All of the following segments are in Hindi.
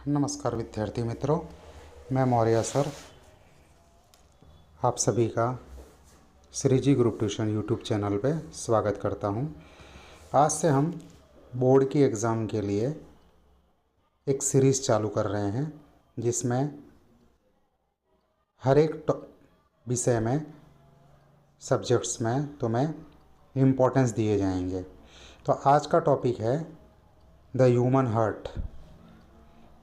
नमस्कार विद्यार्थी मित्रों, मैं मौर्य सर आप सभी का श्री जी ग्रुप ट्यूशन यूट्यूब चैनल पे स्वागत करता हूं। आज से हम बोर्ड की एग्ज़ाम के लिए एक सीरीज़ चालू कर रहे हैं जिसमें हर एक विषय में सब्जेक्ट्स में तुम्हें इम्पोर्टेंस दिए जाएंगे। तो आज का टॉपिक है द ह्यूमन हार्ट,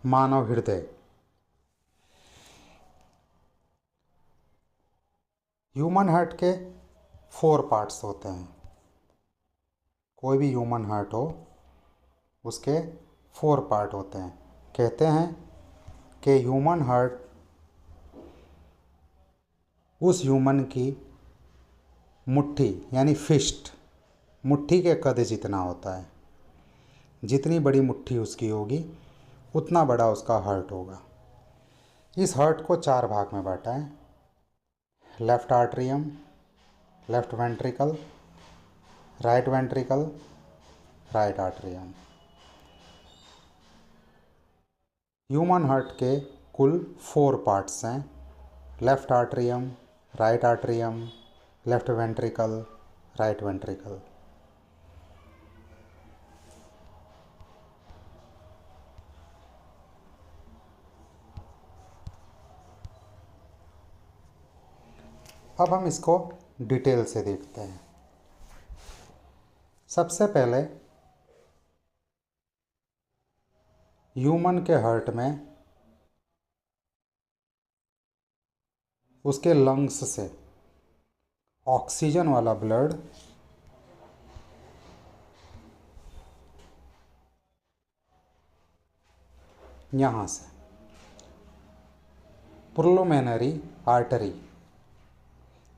मानव हृदय। ह्यूमन हार्ट के 4 पार्ट्स होते हैं। कोई भी ह्यूमन हार्ट हो उसके 4 पार्ट होते हैं। कहते हैं कि ह्यूमन हार्ट उस ह्यूमन की मुट्ठी यानी फिस्ट, मुट्ठी के कद जितना होता है। जितनी बड़ी मुट्ठी उसकी होगी उतना बड़ा उसका हार्ट होगा। इस हार्ट को 4 भाग में बांटा है: left atrium, left ventricle, right ventricle, right atrium. Human heart के कुल 4 पार्ट्स हैं: left atrium, right atrium, left ventricle, right ventricle. अब हम इसको डिटेल से देखते हैं। सबसे पहले ह्यूमन के हार्ट में उसके लंग्स से ऑक्सीजन वाला ब्लड यहाँ से पुर्लोमेनरी आर्टरी,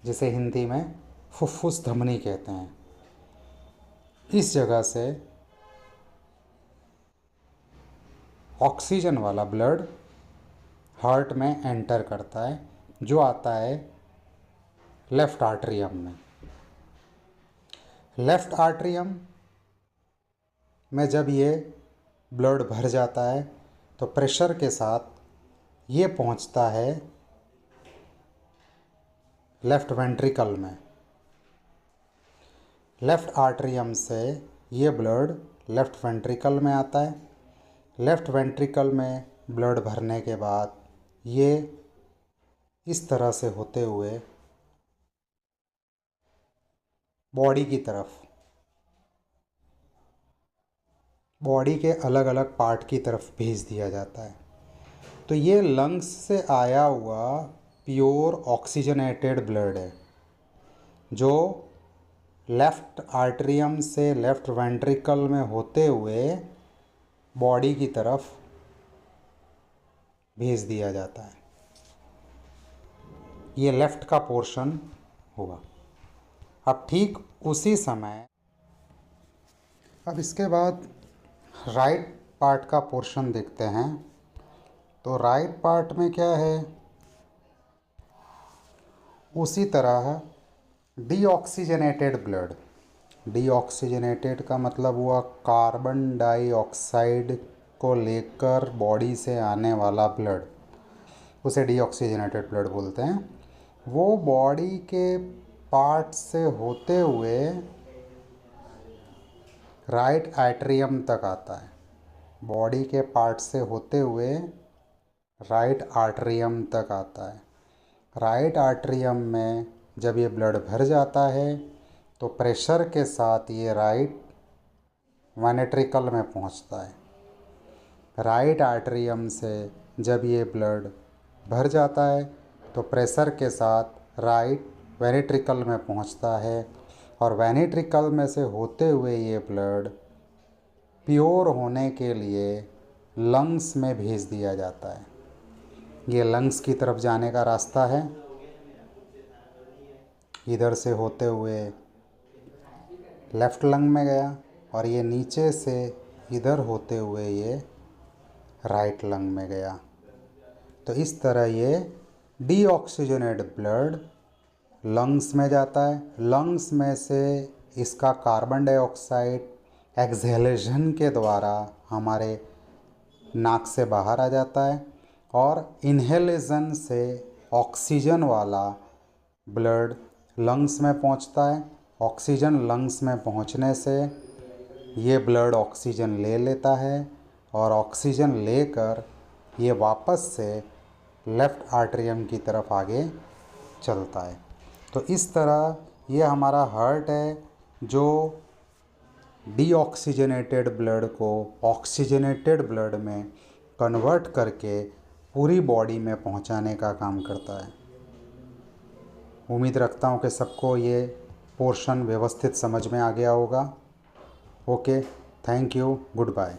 जिसे हिंदी में फुफ्फुस धमनी कहते हैं, इस जगह से ऑक्सीजन वाला ब्लड हार्ट में एंटर करता है, जो आता है लेफ्ट आर्टरियम में। लेफ्ट आर्टरियम में जब ये ब्लड भर जाता है तो प्रेशर के साथ ये पहुंचता है लेफ्ट वेंट्रिकल में। लेफ्ट आर्टरियम से ये ब्लड लेफ्ट वेंट्रिकल में आता है। लेफ्ट वेंट्रिकल में ब्लड भरने के बाद ये इस तरह से होते हुए बॉडी की तरफ, बॉडी के अलग अलग पार्ट की तरफ भेज दिया जाता है। तो ये लंग्स से आया हुआ प्योर ऑक्सीजनेटेड ब्लड है, जो लेफ़्ट आर्टरियम से लेफ़्ट वेंट्रिकल में होते हुए बॉडी की तरफ भेज दिया जाता है। ये लेफ़्ट का पोर्शन हुआ। अब ठीक उसी समय अब इसके बाद राइट पार्ट का पोर्शन देखते हैं। तो राइट पार्ट में क्या है, उसी तरह डीऑक्सीजनेटेड ब्लड। डीऑक्सीजनेटेड का मतलब हुआ कार्बन डाइऑक्साइड को लेकर बॉडी से आने वाला ब्लड, उसे डीऑक्सीजनेटेड ब्लड बोलते हैं। वो बॉडी के पार्ट से होते हुए राइट आर्टरियम तक आता है। बॉडी के पार्ट से होते हुए राइट आर्टरियम तक आता है। राइट आर्टरियम में जब ये ब्लड भर जाता है तो प्रेशर के साथ ये राइट वेंट्रिकल में पहुंचता है। राइट आर्टरियम से जब ये ब्लड भर जाता है तो प्रेशर के साथ राइट वेंट्रिकल में पहुंचता है, और वेंट्रिकल में से होते हुए ये ब्लड प्योर होने के लिए लंग्स में भेज दिया जाता है। ये लंग्स की तरफ जाने का रास्ता है। इधर से होते हुए लेफ़्ट लंग में गया, और ये नीचे से इधर होते हुए ये राइट लंग में गया। तो इस तरह ये डीऑक्सीजनेटेड ब्लड लंग्स में जाता है। लंग्स में से इसका कार्बन डाइऑक्साइड एक्सहेलेशन के द्वारा हमारे नाक से बाहर आ जाता है और इन्हेलेशन से ऑक्सीजन वाला ब्लड लंग्स में पहुंचता है। ऑक्सीजन लंग्स में पहुंचने से ये ब्लड ऑक्सीजन ले लेता है और ऑक्सीजन लेकर ये वापस से लेफ़्ट आर्टरियम की तरफ आगे चलता है। तो इस तरह ये हमारा हार्ट है जो डीऑक्सीजनेटेड ब्लड को ऑक्सीजनेटेड ब्लड में कन्वर्ट करके पूरी बॉडी में पहुंचाने का काम करता है। उम्मीद रखता हूँ कि सबको ये पोर्शन व्यवस्थित समझ में आ गया होगा। Okay, thank you, good bye.